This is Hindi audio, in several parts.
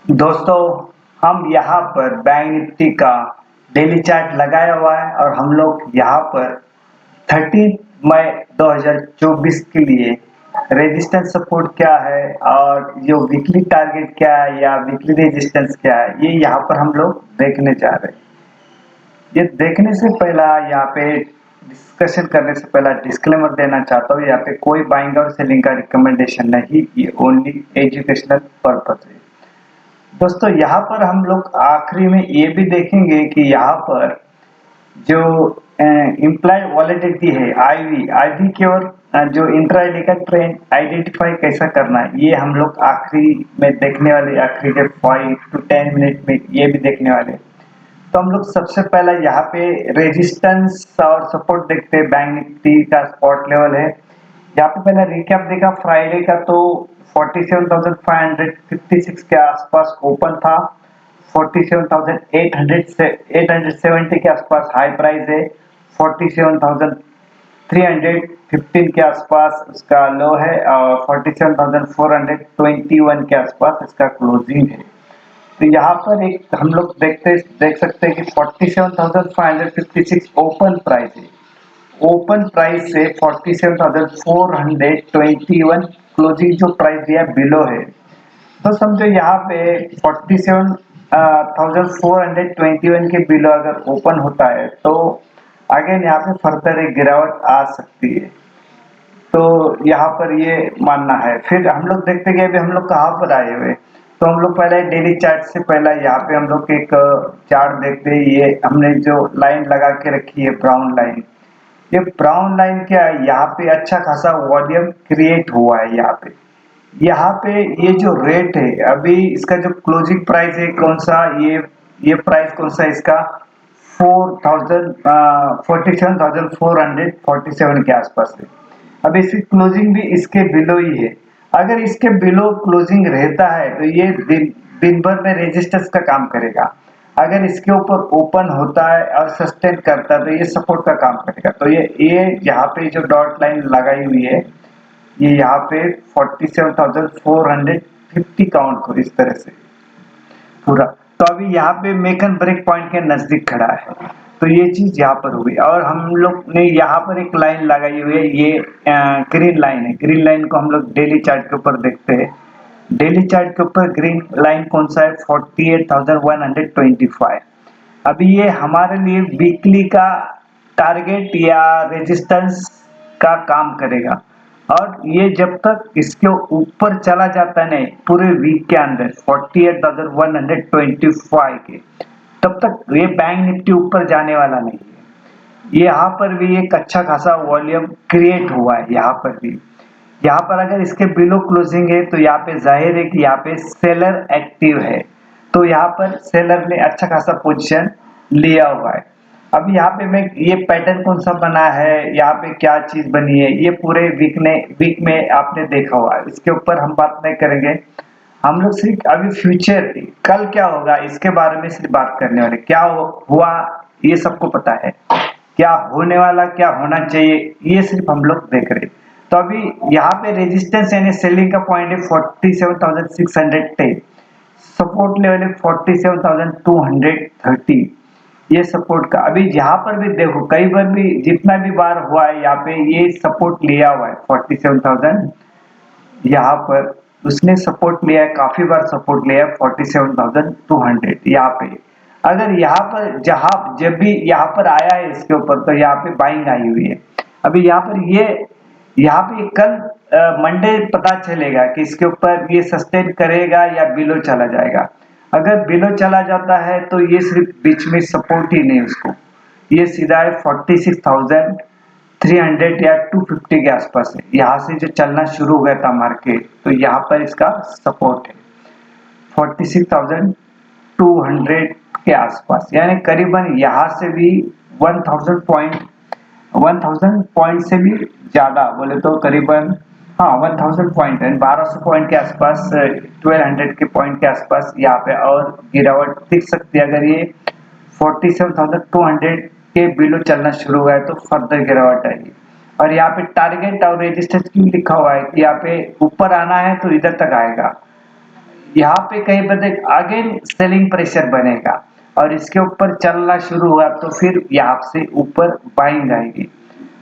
दोस्तों, हम यहाँ पर बैंक निफ्टी का डेली चार्ट लगाया हुआ है और हम लोग यहाँ पर 30 मई 2024 के लिए रेजिस्टेंस सपोर्ट क्या है और जो वीकली टारगेट क्या है या वीकली रेजिस्टेंस क्या है, ये यहाँ पर हम लोग देखने जा रहे हैं। ये देखने से पहला यहाँ पे डिस्कशन करने से पहला डिस्क्लेमर देना चाहता हूँ, यहाँ पे कोई बाइंग और सेलिंग का रिकमेंडेशन नहीं, ये ओनली एजुकेशनल पर्पज है। दोस्तों, यहाँ पर हम लोग आखिरी में ये भी देखेंगे कि यहाँ पर जो इम्प्लाइड वॉलेटिलिटी है आईवी की ओर जो इंट्राडे का ट्रेंड आइडेंटिफाई कैसा करना है, ये हम लोग आखिरी में देखने वाले, आखिरी के 5 to 10 मिनट में ये भी देखने वाले। तो हम लोग सबसे पहले यहाँ पे रेजिस्टेंस और सपोर्ट देखते हैं। बैंक निफ्टी का स्पॉट लेवल है, यहाँ पे पहले रिकैप देखा फ्राइडे का, तो 47,556 के आसपास ओपन था। 47,800 से 870 के आसपास हाई प्राइस है। 47,315 के आसपास इसका लो है और 47,421 के आसपास इसका क्लोजिंग है। तो यहाँ पर एक हम लोग देख सकते हैं कि 47,556 ओपन प्राइस है। ओपन प्राइस से 47,421 क्लोजिंग जो प्राइस दिया बिलो है। तो समझो यहाँ पे 47,421 के बिलो अगर ओपन होता है तो अगेन यहाँ पे फर्दर एक गिरावट आ सकती है। तो यहाँ पर ये मानना है। फिर हम लोग देखते हैं कि अभी हम लोग कहाँ पर आए हुए। तो हम लोग पहले डेली चार्ट से पहले यहाँ पे हम लोग एक चार्ट देखते हैं। ये हमने जो लाइन लगा के रखी है, ब्राउन लाइन। ये ब्राउन लाइन क्या है, यहाँ पे अच्छा खासा वॉल्यूम क्रिएट हुआ है। यहाँ पे ये जो रेट है, अभी इसका जो क्लोजिंग प्राइस है कौन सा, ये प्राइस कौन सा इसका 47,447 के आसपास है। अब इसकी क्लोजिंग भी इसके बिलो ही है। अगर इसके बिलो क्लोजिंग रहता है तो ये दिन भर में रेजिस्टेंस का काम करेगा। अगर इसके ऊपर ओपन होता है और सस्टेन करता है तो ये सपोर्ट का काम करेगा। तो ये यहाँ पे जो डॉट लाइन लगाई हुई है, ये यहाँ पे 47,450 काउंट को इस तरह से पूरा। तो अभी यहाँ पे मेक एंड ब्रेक पॉइंट के नजदीक खड़ा है। तो ये चीज यहाँ पर हुई और हम लोग ने यहाँ पर एक लाइन लगाई हुई है। ये ग्रीन लाइन है। ग्रीन लाइन को हम लोग डेली चार्ट के ऊपर देखते हैं। डेली चार्ट के ऊपर ग्रीन लाइन कौन सा है, 48,125। अभी ये हमारे लिए वीकली का टारगेट या रेजिस्टेंस का काम करेगा। और ये जब तक इसके ऊपर चला जाता है नहीं, पूरे वीक के अंदर 48,125 के, तब तक ये बैंक निफ्टी ऊपर जाने वाला नहीं है। यहाँ पर भी एक अच्छा खासा वॉल्यूम क्रिएट हुआ है। यहाँ पर भी, यहाँ पर अगर इसके बिलो क्लोजिंग है तो यहाँ पे जाहिर है कि यहाँ पे सेलर एक्टिव है। तो यहाँ पर सेलर ने अच्छा खासा पोजीशन लिया हुआ है। अब यहाँ पे मैं ये पैटर्न कौन सा बना है, यहाँ पे क्या चीज बनी है, ये पूरे वीक में आपने देखा हुआ है। इसके ऊपर हम बात नहीं करेंगे। हम लोग सिर्फ अभी फ्यूचर कल क्या होगा इसके बारे में सिर्फ बात करने वाले। क्या हुआ ये सबको पता है, क्या होने वाला, क्या होना चाहिए, ये सिर्फ हम लोग देख रहे। तो अभी यहाँ पे रेजिस्टेंस यानी सेलिंग का पॉइंट है 47,610। सपोर्ट लेवल है 47,230। ये सपोर्ट का अभी यहाँ पर भी देखो, कई बार भी जितना भी बार हुआ है यहाँ पे ये सपोर्ट लिया हुआ है 47,000। यहाँ पर उसने सपोर्ट लिया है, काफी बार सपोर्ट लिया है 47,200 यहाँ पे। अगर यहाँ पर जब भी यहाँ पर आया है इसके ऊपर तो यहाँ पे बाइंग आई हुई है। अभी यहाँ पर यहाँ पे कल मंडे पता चलेगा कि इसके ऊपर ये सस्टेन करेगा या बिलो चला जाएगा। अगर बिलो चला जाता है तो ये सिर्फ बीच में सपोर्ट ही नहीं, उसको ये सीधा है 46,300 या 250 के आसपास है। यहाँ से जो चलना शुरू हो गया था मार्केट, तो यहाँ पर इसका सपोर्ट है 46,200 के आसपास, यानी करीबन यहाँ से भी 1000 पॉइंट से भी ज्यादा बोले तो करीबन, हाँ 1000 पॉइंट है, 1200 पॉइंट के आसपास, 1200 के पॉइंट के आसपास यहाँ पे और गिरावट दिख सकती है। अगर ये 47,200 के बिलो चलना शुरू हुआ है तो फर्दर गिरावट आएगी। और यहाँ पे टारगेट और रेजिस्टेंस क्यों लिखा हुआ है कि यहाँ पे ऊपर आना है तो इधर तक आएगा। यहाँ पे कहीं पर देख अगेन सेलिंग प्रेशर बनेगा और इसके ऊपर चलना शुरू हुआ तो फिर यहाँ से ऊपर बाइंग आएगी।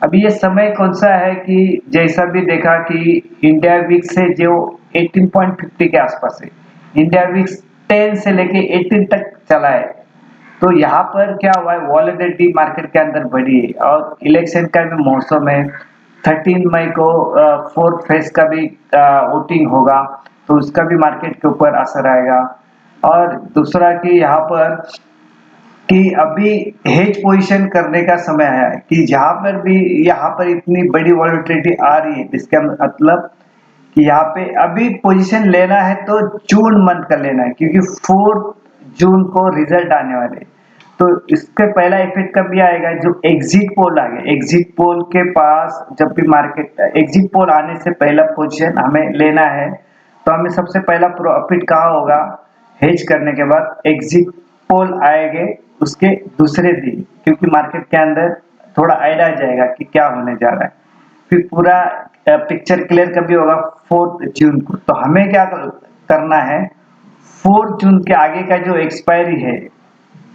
अभी ये समय कौन सा है कि जैसा भी देखा कि इंडिया विक्स से जो 18.50 के आसपास है, इंडिया विक्स 10 से लेके 18 तक चला है। तो यहाँ पर क्या हुआ है, वॉलेटिलिटी मार्केट के अंदर बढ़ी है और इलेक्शन का भी मौसम है। 13 मई को फोर्थ फेज का भी वोटिंग होगा, तो उसका भी मार्केट के ऊपर असर आएगा। और दूसरा कि यहाँ पर कि अभी हेज पोजीशन करने का समय है कि जहाँ पर भी यहाँ पर इतनी बड़ी वॉलेटिलिटी आ रही है, इसका मतलब कि यहाँ पे अभी पोजीशन लेना है तो जून मंथ का लेना है, क्योंकि 4 जून को रिजल्ट आने वाले हैं। तो इसके पहला इफेक्ट कभी आएगा, जो एग्जिट पोल आ गया, एग्जिट पोल के पास जब भी मार्केट एग्जिट पोल आने से पहला पोजीशन हमें लेना है, तो हमें सबसे पहला प्रॉफिट कहाँ होगा, हेज करने के बाद एग्जिट पोल आएंगे उसके दूसरे दिन, क्योंकि मार्केट के अंदर थोड़ा आइडिया आ जाएगा कि क्या होने जा रहा है। फिर पूरा पिक्चर क्लियर कभी होगा 4 जून को। तो हमें क्या करना है, 4 जून के आगे का जो एक्सपायरी है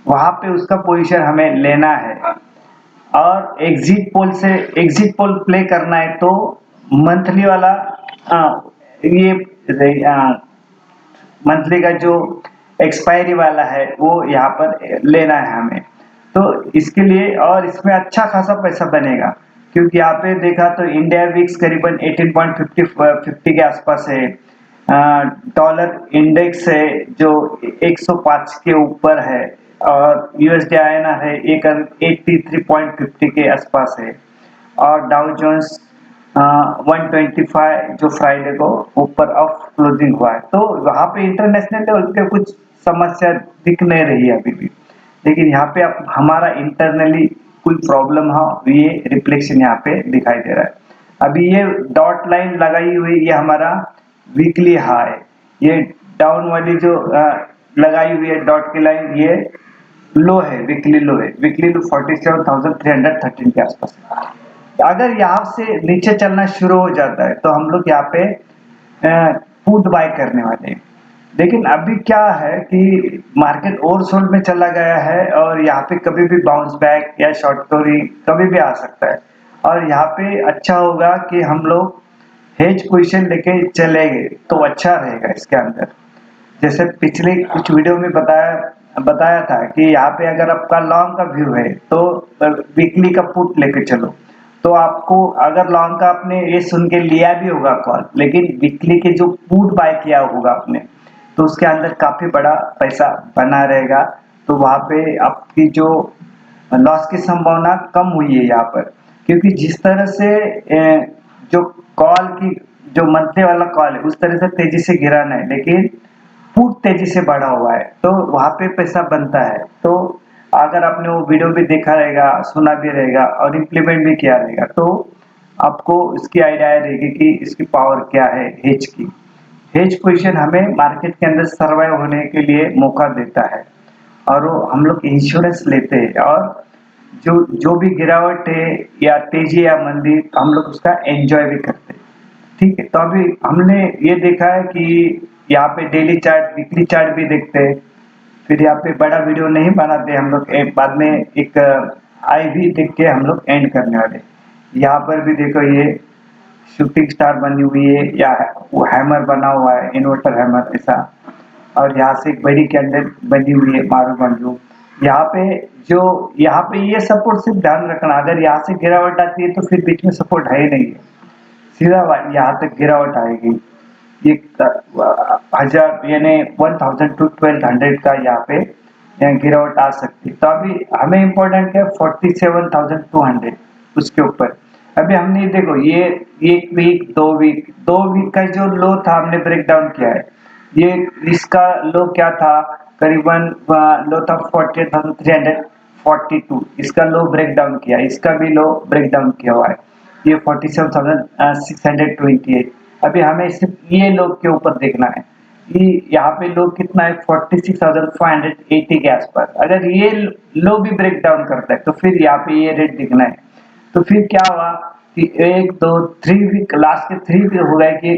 वहां पे उसका पोजीशन हमें लेना है। और एग्जिट पोल प्ले करना है तो मंथली वाला ये मंथली का जो एक्सपायरी वाला है वो यहाँ पर लेना है हमें। तो इसके लिए और इसमें अच्छा खासा पैसा बनेगा, क्योंकि यहाँ पे देखा तो इंडिया विक्स करीबन 18.50 के आसपास है। डॉलर इंडेक्स है जो 105 के ऊपर है और यूएसडी आईएनआर है एक 83.50 के आसपास है। और डाउ जोन्स 125 जो फ्राइडे को ऊपर ऑफ क्लोजिंग हुआ है। तो वहां पे इंटरनेशनल लेवल पे कुछ समस्या दिख नहीं रही है अभी भी, लेकिन यहाँ पे अब हमारा इंटरनली कोई प्रॉब्लम हो, ये रिफ्लेक्शन यहाँ पे दिखाई दे रहा है। अभी ये डॉट लाइन लगाई हुई ये हमारा वीकली हाई, ये डाउन वाली जो लगाई हुई है डॉट की लाइन, ये लो है, वीकली लो है, वीकली लो 47,313 के आसपास है। अगर यहाँ से नीचे चलना शुरू हो जाता है तो हम लोग यहाँ पे पुट बाय करने वाले हैं। लेकिन अभी क्या है कि मार्केट ओवरसोल्ड में चला गया है और यहाँ पे कभी भी बाउंस बैक या शॉर्ट स्टोरी कभी भी आ सकता है। और यहाँ पे अच्छा होगा कि हम लोग हेज पोजीशन लेके चलेंगे तो अच्छा रहेगा इसके अंदर। जैसे पिछले कुछ वीडियो में बताया बताया था कि यहाँ पे अगर आपका लॉन्ग का व्यू है तो वीकली का पुट लेके चलो। तो आपको अगर लॉन्ग का आपने ये सुन के लिया भी होगा कॉल, लेकिन वीकली के जो पुट बाय किया होगा आपने, तो उसके अंदर काफी बड़ा पैसा बना रहेगा। तो वहां पे आपकी जो लॉस की संभावना कम हुई है यहाँ पर, क्योंकि जिस तरह से जो कॉल की जो मंथली वाला कॉल है उस तरह से तेजी से गिरा नहीं, लेकिन पुट तेजी से बढ़ा हुआ है, तो वहां पे पैसा बनता है। तो अगर आपने वो वीडियो भी देखा रहेगा, सुना भी रहेगा और इम्प्लीमेंट भी किया रहेगा, तो आपको इसकी आइडिया रहेगी कि इसकी पावर क्या है हेज की। हेज पोजीशन हमें मार्केट के अंदर सर्वाइव होने के लिए मौका देता है और वो हम लोग इंश्योरेंस लेते हैं। और जो जो भी गिरावट है या तेजी या मंदी, हम लोग उसका एंजॉय भी करते हैं। ठीक है, तो अभी हमने ये देखा है कि यहाँ पे डेली चार्ट वीकली चार्ट भी देखते हैं। फिर यहाँ पे बड़ा वीडियो नहीं बनाते हम लोग, एक बाद में एक आई भी देख के हम लोग एंड करने वाले। यहाँ पर भी देखो ये शूटिंग स्टार बनी हुई है या वो हैमर बना हुआ है, इन्वर्टर हैमर ऐसा। और यहाँ से एक बड़ी कैंडल बनी हुई है मारू मंजू। यहाँ पे जो यहाँ पे ये सपोर्ट सिर्फ ध्यान रखना, अगर यहाँ से गिरावट आती है तो फिर बीच में सपोर्ट है ही नहीं है, सीधा यहाँ तक गिरावट आएगी। ये 1000 यानी 1000 टू 1200 का यहाँ पे गिरावट आ सकती है। तो अभी हमें इम्पोर्टेंट है 47,200 उसके ऊपर। अभी हमने देखो ये एक वीक दो वीक का जो लो था हमने ब्रेक डाउन किया है। ये इसका लो क्या था, करीबन लो था 48,342, इसका लो ब्रेक डाउन किया, इसका भी लो ब्रेक डाउन किया हुआ है, ये 47,628। अभी हमें सिर्फ ये लो के ऊपर देखना है कि यहाँ पे लो कितना है, 46,580 के आसपास। अगर ये लो भी ब्रेक डाउन करता है तो फिर यहाँ पे ये रेट दिखना है। तो फिर क्या हुआ कि एक दो 3 वीक लास्ट के 3 वीक हो गए कि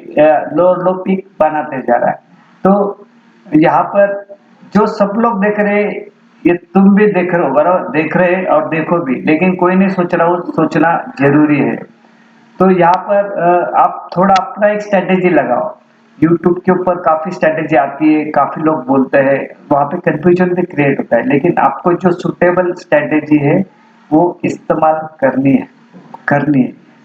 लो लो पीक बनाते जा रहा है। तो यहाँ पर जो सब लोग देख रहे, ये तुम भी देख रहे हो बराबर, देख रहे और देखो भी, लेकिन कोई नहीं सोच रहा, वो सोचना जरूरी है। तो यहाँ पर आप थोड़ा अपना एक स्ट्रेटेजी लगाओ। यूट्यूब के ऊपर काफी स्ट्रेटेजी आती है, काफी लोग बोलते हैं, वहां पे कंफ्यूजन भी क्रिएट होता है, लेकिन आपको जो सुटेबल स्ट्रेटेजी है वो इस्तेमाल करनी है।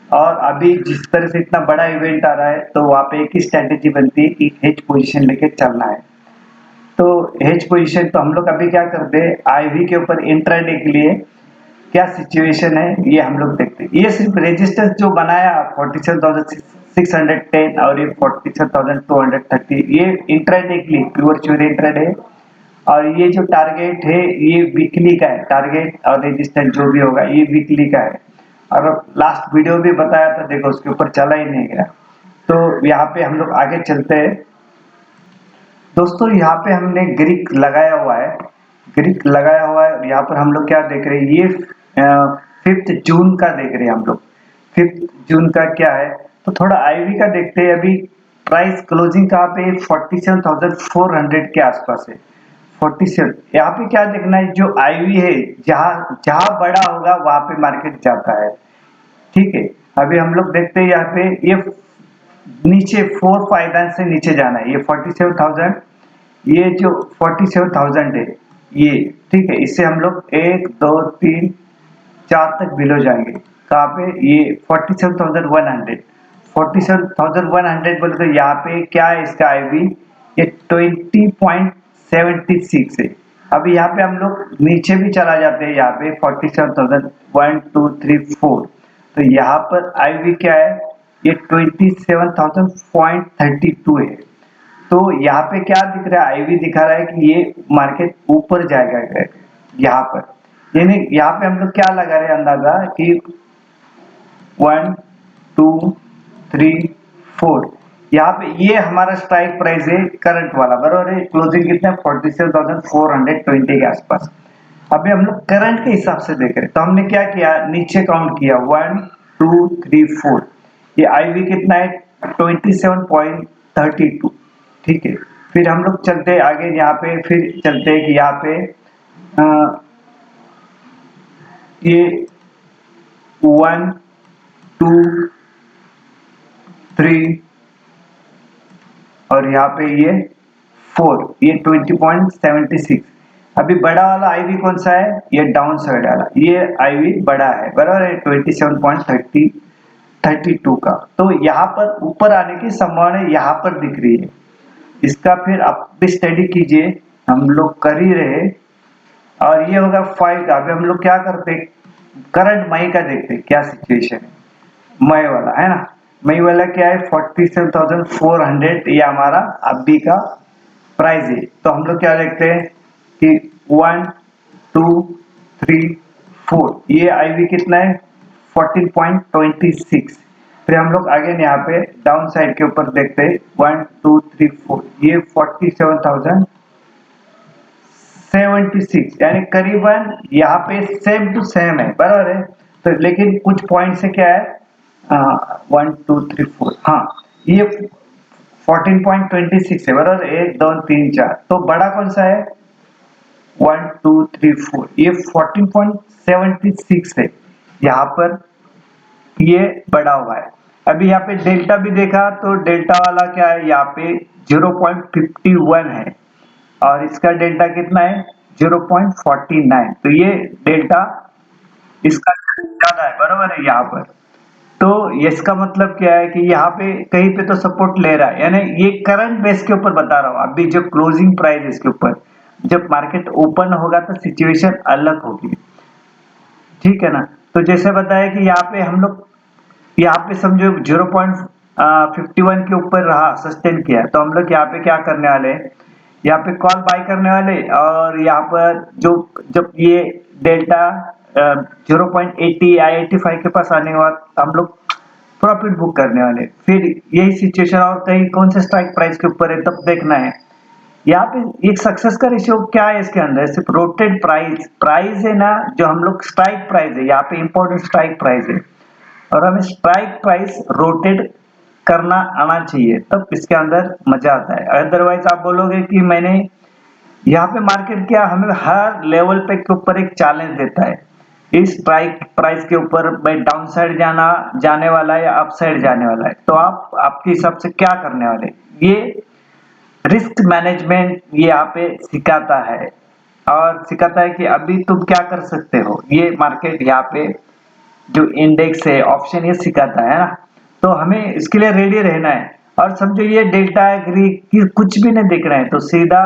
और अभी जिस तरह से इतना बड़ा इवेंट आ रहा है, तो वहां पे एक ही स्ट्रेटेजी बनती है कि हेज पोजीशन लेके चलना है। तो हेज पोजीशन तो हम लोग अभी क्या करते हैं, आईवी के ऊपर इंट्राडे के लिए क्या सिचुएशन है ये हम लोग देखते हैं। ये सिर्फ रेजिस्टेंस जो बनाया 47,610 और ये 47,230, ये इंट्राडे के लिए प्योर इंट्राडे है। और ये जो टारगेट है ये वीकली का है, टारगेट और रेजिस्टेंस जो भी होगा ये वीकली का है। और लास्ट वीडियो भी बताया था, देखो उसके ऊपर चला ही नहीं गया। तो यहाँ पे हम लोग आगे चलते हैं दोस्तों। यहाँ पे हमने ग्रीक लगाया हुआ है, ग्रीक लगाया हुआ है। यहाँ पर हम लोग क्या देख रहे हैं, ये 5 जून का देख रहे हैं हम लोग। 5 जून का क्या है, तो थोड़ा आईवी का देखते हैं। अभी प्राइस क्लोजिंग कहाँ पे, 47,400 के आसपास है। 47 यहाँ पे क्या देखना है, जो आईवी है जहाँ जहाँ बड़ा होगा वहां पे मार्केट जाता है, ठीक है। अभी हम लोग देखते हैं यहाँ पे, ये नीचे 4 फाइनेंस से नीचे जाना है, ये 47,000, ये जो 47,000 है ये, ठीक है। इससे हम लोग 1 2 3 4 तक बिलो जाएंगे। कहाँ पे, ये 47,100, 47,100 बोले तो यहाँ पे क्या है इसका आईवी, ये 20.76 है। अभी यहाँ पे हम लोग नीचे भी चला जाते हैं, यहाँ पे 47,000 1 2 3 4, तो यहाँ पर आईवी क्या है, ये 27,000.32 है। तो यहाँ पे क्या दिख रहा है, आईवी दिखा रहा है कि ये मार्केट ऊपर जाएगा यहाँ पर। यानी यहाँ पे हम लोग क्या लगा रहे हैं अंदाजा कि 1 2 3 4, यहाँ पे ये हमारा स्ट्राइक प्राइस है करंट वाला, बराबर है। क्लोजिंग कितना है, 47,420 के आसपास। अभी हम लोग करंट के हिसाब से देख रहे हैं, तो हमने क्या किया, नीचे काउंट किया 1 2 3 4, ये आईवी कितना है 27.32, ठीक है। फिर हम लोग चलते हैं आगे, यहाँ पे फिर चलते हैं कि यहाँ पे ये 1 2 3 और यहाँ पे ये 4, ये 20.76। अभी बड़ा वाला आईवी कौन सा है, ये डाउन साइड वाला, ये आईवी बड़ा है, बराबर है, 27.32 का। तो यहाँ पर ऊपर आने की संभावना यहाँ पर दिख रही है। इसका फिर आप भी स्टडी कीजिए, हम लोग कर ही रहे। और ये होगा 5 का। अभी हम लोग क्या करते, करंट मई का देखते क्या सिचुएशन है, मई वाला है ना। मई वाला क्या है 47,400, ये हमारा अभी का प्राइस है। तो हम लोग क्या देखते हैं कि 1 2 3 4, ये आईवी कितना है 14.26। फिर हम लोग आगे यहाँ पे डाउन साइड के ऊपर देखते हैं 1 2 3 4, ये 47,076, यानी करीबन यहाँ पे सेम टू सेम है, बराबर है। तो लेकिन कुछ पॉइंट से क्या है, 1 2 3 4, हाँ ये 14.26 है, बराबर, 1 2 3 4। तो बड़ा कौन सा है 1 2 3 4, ये 14.76 है यहाँ पर, ये बड़ा हुआ है। अभी यहाँ पे डेल्टा भी देखा, तो डेल्टा वाला क्या है, यहाँ पे 0.51 है, और इसका डेल्टा कितना है 0.49। तो ये डेल्टा इसका ज्यादा है, बराबर है यहाँ पर। तो इसका मतलब क्या है कि यहाँ पे कहीं पे तो सपोर्ट ले रहा है, यानी ये करंट बेस के ऊपर बता रहा हूँ। अभी जो क्लोजिंग प्राइस है इसके ऊपर, जब मार्केट ओपन होगा तो सिचुएशन अलग होगी, ठीक है ना। तो जैसे बताया कि यहाँ पे हम लोग, यहाँ पे समझो 0.51 के ऊपर रहा, सस्टेन किया, तो हम लोग यहाँ पे क्या करने वाले हैं, यहाँ पे कॉल बाय करने वाले। और यहाँ पर जो जब ये डेल्टा 0.80 या 85 के पास आने के बाद हम लोग प्रॉफिट बुक करने वाले। फिर यही सिचुएशन और कहीं कौन से स्ट्राइक प्राइस के ऊपर है तब देखना है। यहाँ पे एक सक्सेस का रेशियो क्या है इसके अंदर, सिर्फ रोटेड प्राइस, प्राइस है ना, जो हम लोग स्ट्राइक प्राइस है, यहाँ पे इंपॉर्टेंट स्ट्राइक प्राइस है, और हमें स्ट्राइक प्राइस रोटेड करना आना चाहिए, तब इसके अंदर मजा आता है। अदरवाइज आप बोलोगे कि मैंने यहाँ पे मार्केट क्या हमें हर लेवल पे के ऊपर एक चैलेंज देता है, इस प्राइस के ऊपर भाई डाउन साइड जाने वाला है या अप साइड जाने वाला है, तो आप आपके हिसाब से क्या करने वाले। ये रिस्क मैनेजमेंट ये यहाँ पे सिखाता है, और सिखाता है कि अभी तुम क्या कर सकते हो। ये मार्केट यहाँ पे जो इंडेक्स है ऑप्शन ये सिखाता है ना, तो हमें इसके लिए रेडी रहना है। और समझो ये डेल्टा ग्रीक की कुछ भी नहीं दिख रहा है तो सीधा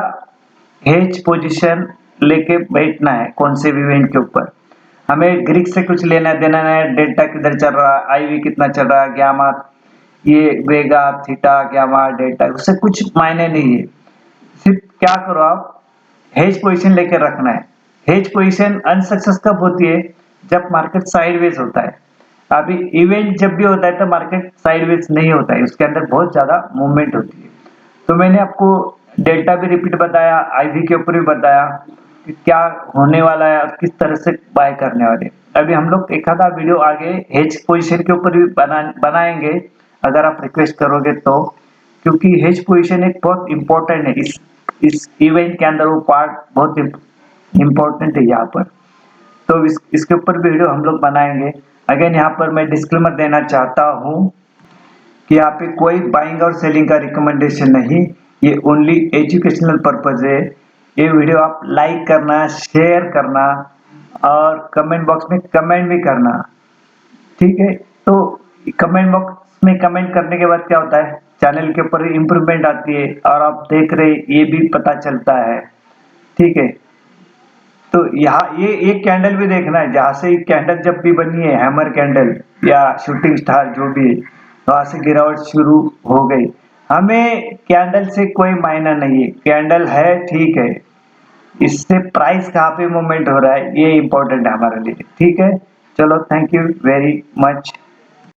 हेज पोजीशन लेके बैठना है कौन से भी इवेंट के ऊपर। हमें ग्रीक से कुछ लेना देना नहीं है, डेल्टा किधर चल रहा है, आईवी कितना चल रहा है, गामा ये वेगा थीटा गामा डेल्टा उससे कुछ मायने नहीं है। सिर्फ क्या करो आप हेज पोजीशन लेके रखना है। हेज पोजीशन अनसक्सेस कब होती है, जब मार्केट साइडवेज होता है। अभी इवेंट जब भी होता है तो मार्केट साइडवेज नहीं होता है, उसके अंदर बहुत ज्यादा मूवमेंट होती है। तो मैंने आपको डेल्टा भी रिपीट बताया, आईवी के ऊपर भी बताया कि क्या होने वाला है और किस तरह से बाय करने वाले। अभी हम लोग एक आधा वीडियो आगे हेज पोजीशन के ऊपर भी बनाएंगे अगर आप रिक्वेस्ट करोगे तो, क्योंकि हेज पोजीशन एक बहुत इंपॉर्टेंट है इस इवेंट के अंदर, वो पार्ट बहुत इंपॉर्टेंट है यहाँ पर। तो इसके ऊपर भी वीडियो हम लोग बनाएंगे। अगेन यहाँ पर मैं डिस्क्लेमर देना चाहता हूँ कि यहाँ पे कोई बाइंग और सेलिंग का रिकमेंडेशन नहीं, ये ओनली एजुकेशनल पर्पज है। ये वीडियो आप लाइक करना, शेयर करना और कमेंट बॉक्स में कमेंट भी करना, ठीक है। तो कमेंट बॉक्स में कमेंट करने के बाद क्या होता है, चैनल के ऊपर इम्प्रूवमेंट आती है और आप देख रहे ये भी पता चलता है, ठीक है। तो यहाँ ये एक कैंडल भी देखना है, जहां से कैंडल जब भी बनी है हैमर कैंडल या शूटिंग स्टार जो भी है, वहां से गिरावट शुरू हो गई। हमें कैंडल से कोई मायना नहीं है, कैंडल है ठीक है, इससे प्राइस कहाँ पे मूवमेंट हो रहा है ये इंपॉर्टेंट है हमारे लिए, ठीक है। चलो थैंक यू वेरी मच।